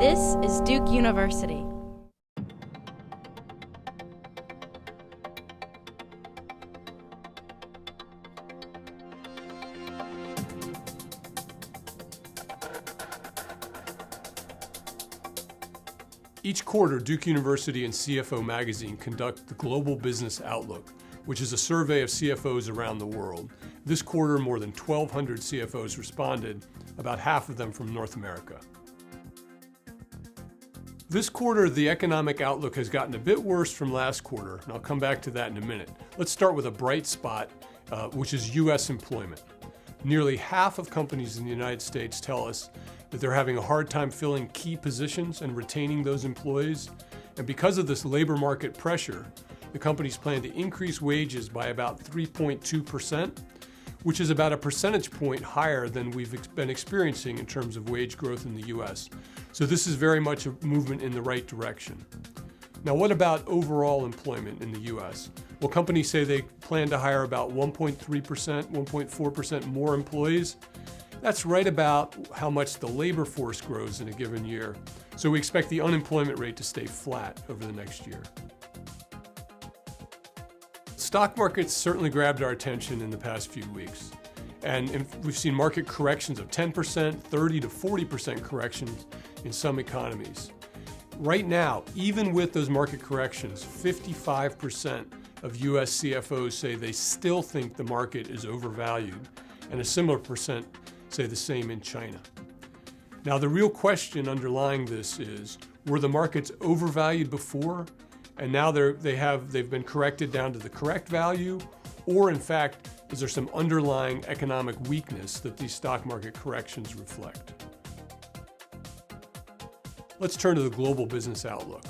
This is Duke University. Each quarter, Duke University and CFO magazine conduct the Global Business Outlook, which is a survey of CFOs around the world. This quarter, more than 1,200 CFOs responded, about half of them from North America. This quarter, the economic outlook has gotten a bit worse from last quarter, and I'll come back to that in a minute. Let's start with a bright spot, which is U.S. employment. Nearly half of companies in the United States tell us that they're having a hard time filling key positions and retaining those employees. And because of this labor market pressure, the companies plan to increase wages by about 3.2%, which is about a percentage point higher than we've been experiencing in terms of wage growth in the US. So this is very much a movement in the right direction. Now, what about overall employment in the US? Well, companies say they plan to hire about 1.3%, 1.4% more employees. That's right about how much the labor force grows in a given year. So we expect the unemployment rate to stay flat over the next year. Stock markets certainly grabbed our attention in the past few weeks. And we've seen market corrections of 10%, 30 to 40% corrections in some economies. Right now, even with those market corrections, 55% of US CFOs say they still think the market is overvalued, and a similar percent say the same in China. Now, the real question underlying this is, were the markets overvalued before, and now they've been corrected down to the correct value, or in fact, is there some underlying economic weakness that these stock market corrections reflect? Let's turn to the global business outlook.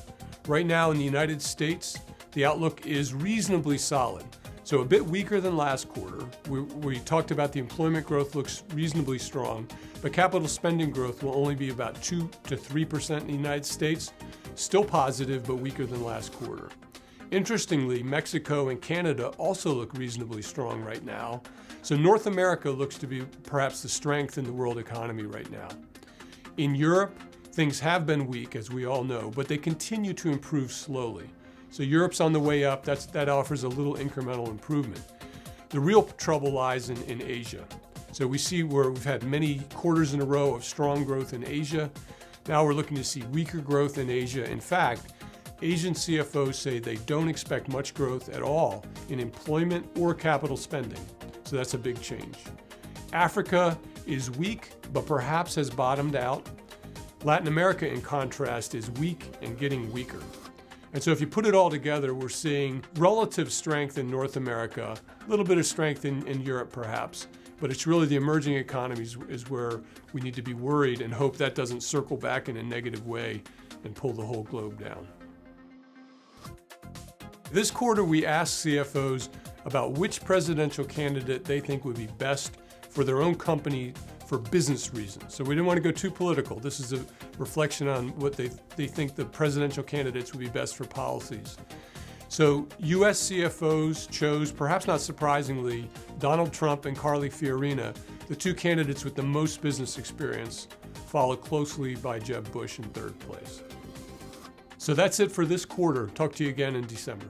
Right now in the United States, the outlook is reasonably solid. So a bit weaker than last quarter. We talked about the employment growth looks reasonably strong, but capital spending growth will only be about 2 to 3% in the United States, still positive, but weaker than last quarter. Interestingly, Mexico and Canada also look reasonably strong right now. So North America looks to be perhaps the strength in the world economy right now. In Europe, things have been weak, as we all know, but they continue to improve slowly. So Europe's on the way up, that offers a little incremental improvement. The real trouble lies in Asia. So we see where we've had many quarters in a row of strong growth in Asia. Now we're looking to see weaker growth in Asia. In fact, Asian CFOs say they don't expect much growth at all in employment or capital spending. So that's a big change. Africa is weak, but perhaps has bottomed out. Latin America, in contrast, is weak and getting weaker. And so if you put it all together, we're seeing relative strength in North America, a little bit of strength in Europe perhaps, but it's really the emerging economies is where we need to be worried and hope that doesn't circle back in a negative way and pull the whole globe down. This quarter, we asked CFOs about which presidential candidate they think would be best for their own company for business reasons. So we didn't want to go too political. This is a reflection on what they think the presidential candidates would be best for policies. So US CFOs chose, perhaps not surprisingly, Donald Trump and Carly Fiorina, the two candidates with the most business experience, followed closely by Jeb Bush in third place. So that's it for this quarter. Talk to you again in December.